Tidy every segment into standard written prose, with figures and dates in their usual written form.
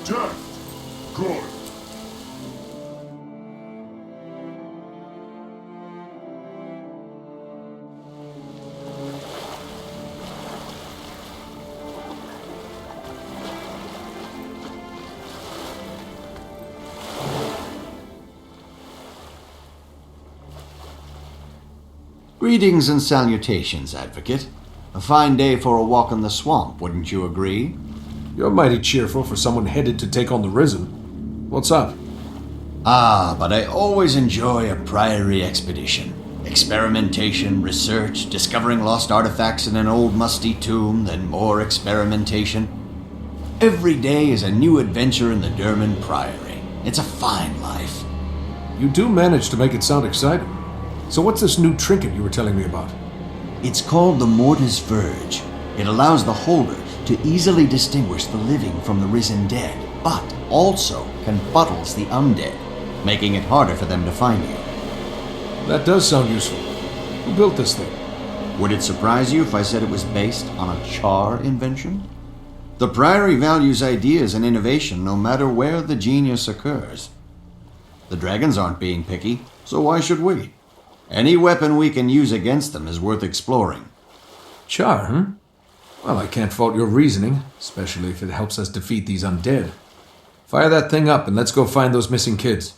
Death! Good! Greetings and salutations, Advocate. A fine day for a walk in the swamp, wouldn't you agree? You're mighty cheerful for someone headed to take on the Risen. What's up? Ah, but I always enjoy a priory expedition. Experimentation, research, discovering lost artifacts in an old musty tomb, then more experimentation. Every day is a new adventure in the Derman Priory. It's a fine life. You do manage to make it sound exciting. So what's this new trinket you were telling me about? It's called the Mortus Virge. It allows the holder to easily distinguish the living from the risen dead, but also confuddles the undead, making it harder for them to find you. That does sound useful. Who built this thing? Would it surprise you if I said it was based on a Char invention? The Priory values ideas and innovation no matter where the genius occurs. The dragons aren't being picky, so why should we? Any weapon we can use against them is worth exploring. Char, huh? Well, I can't fault your reasoning, especially if it helps us defeat these undead. Fire that thing up and let's go find those missing kids.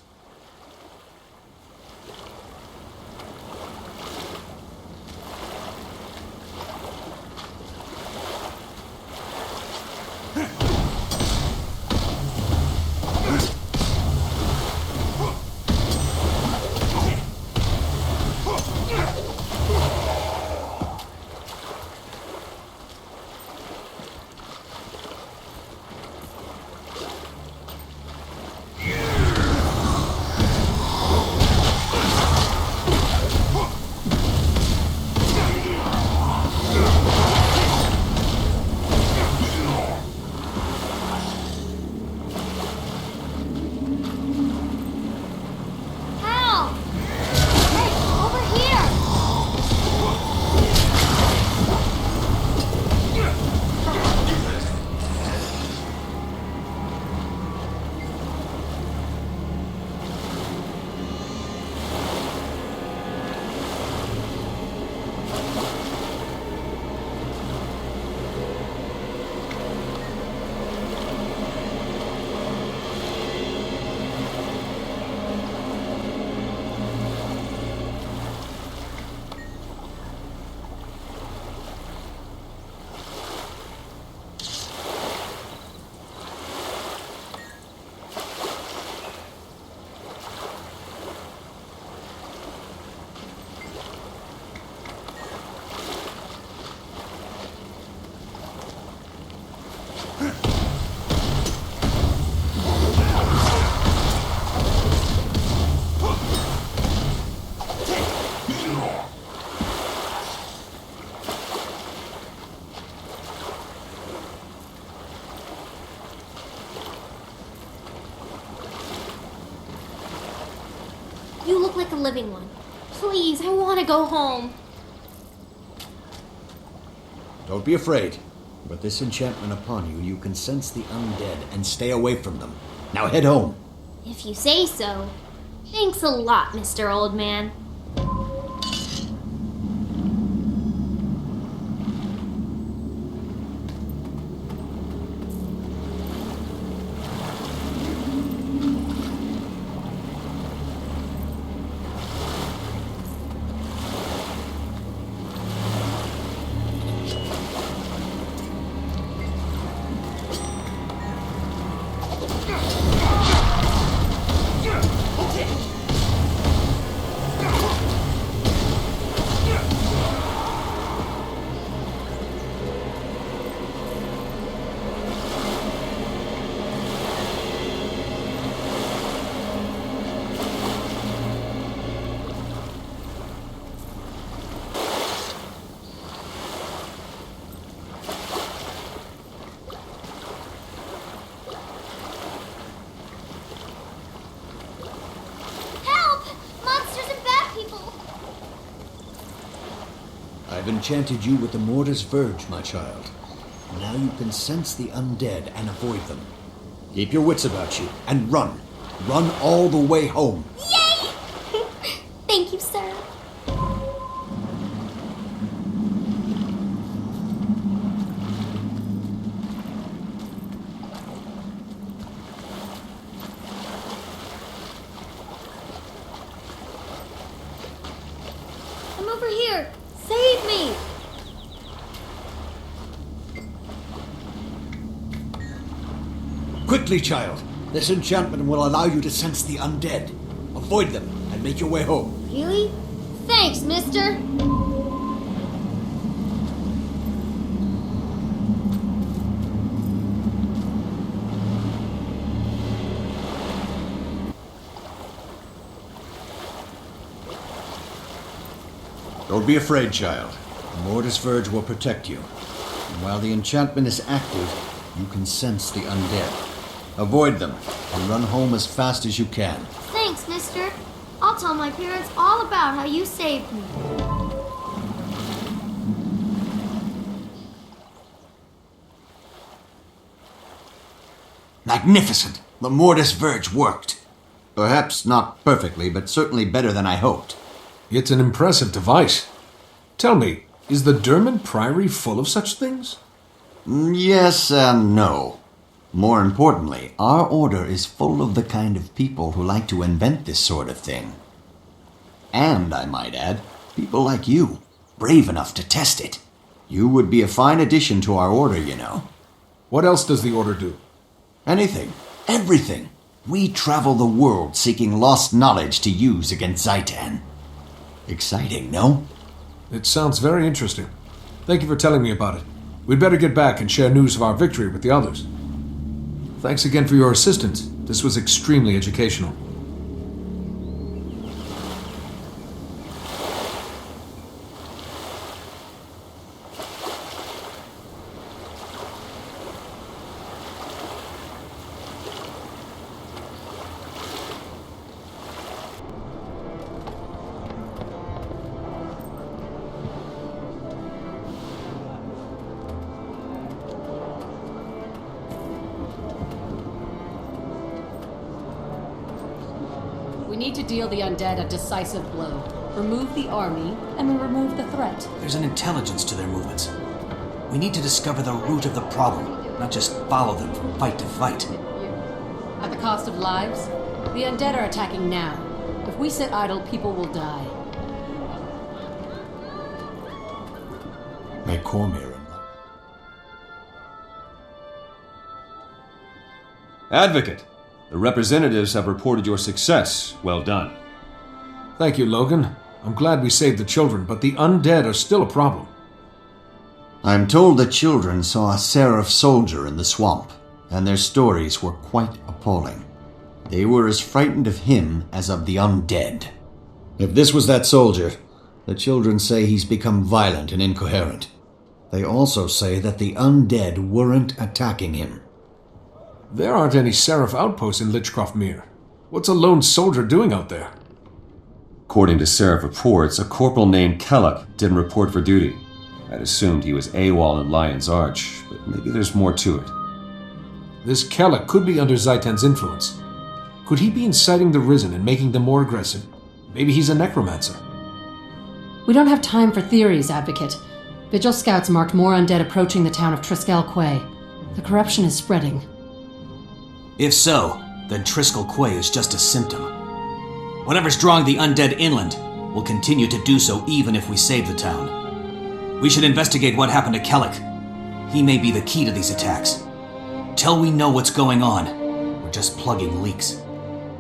You look like a living one. Please, I want to go home. Don't be afraid. With this enchantment upon you, you can sense the undead and stay away from them. Now head home. If you say so. Thanks a lot, Mr. Old Man. I've enchanted you with the Mortus Virge, my child. Now you can sense the undead and avoid them. Keep your wits about you and run. Run all the way home. Yay! Thank you, sir. I'm over here. Save me! Quickly, child. This enchantment will allow you to sense the undead. Avoid them and make your way home. Really? Thanks, mister. Don't be afraid, child. Mortus Virge will protect you. And while the enchantment is active, you can sense the undead. Avoid them and run home as fast as you can. Thanks, mister. I'll tell my parents all about how you saved me. Magnificent! The Mortus Virge worked. Perhaps not perfectly, but certainly better than I hoped. It's an impressive device. Tell me, is the Derman Priory full of such things? Yes and no. More importantly, our order is full of the kind of people who like to invent this sort of thing. And, I might add, people like you, brave enough to test it. You would be a fine addition to our order, you know. What else does the Order do? Anything. Everything. We travel the world seeking lost knowledge to use against Zaitan. Exciting, no? It sounds very interesting. Thank you for telling me about it. We'd better get back and share news of our victory with the others. Thanks again for your assistance. This was extremely educational. We need to deal the undead a decisive blow. Remove the army, and we remove the threat. There's an intelligence to their movements. We need to discover the root of the problem, not just follow them from fight to fight. At the cost of lives, the undead are attacking now. If we sit idle, people will die. May Cormyr. Advocate, the representatives have reported your success. Well done. Thank you, Logan. I'm glad we saved the children, but the undead are still a problem. I'm told the children saw a Seraph soldier in the swamp, and their stories were quite appalling. They were as frightened of him as of the undead. If this was that soldier, the children say he's become violent and incoherent. They also say that the undead weren't attacking him. There aren't any Seraph outposts in Lichcroft Mere. What's a lone soldier doing out there? According to Seraph reports, a corporal named Kellock didn't report for duty. I'd assumed he was AWOL in Lion's Arch, but maybe there's more to it. This Kellock could be under Zaitan's influence. Could he be inciting the Risen and making them more aggressive? Maybe he's a necromancer. We don't have time for theories, Advocate. Vigil scouts marked more undead approaching the town of Triskel Quay. The corruption is spreading. If so, then Triskel Quay is just a symptom. Whatever's drawing the undead inland will continue to do so even if we save the town. We should investigate what happened to Kellock. He may be the key to these attacks. Till we know what's going on, we're just plugging leaks.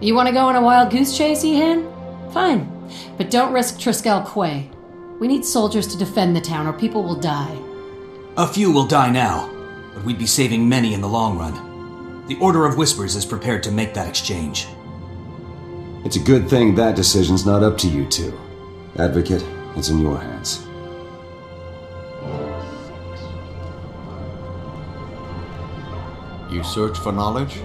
You want to go on a wild goose chase, Ehan? Fine. But don't risk Triskel Quay. We need soldiers to defend the town or people will die. A few will die now, but we'd be saving many in the long run. The Order of Whispers is prepared to make that exchange. It's a good thing that decision's not up to you two. Advocate, it's in your hands. You search for knowledge?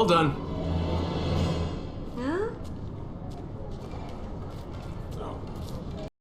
Well done.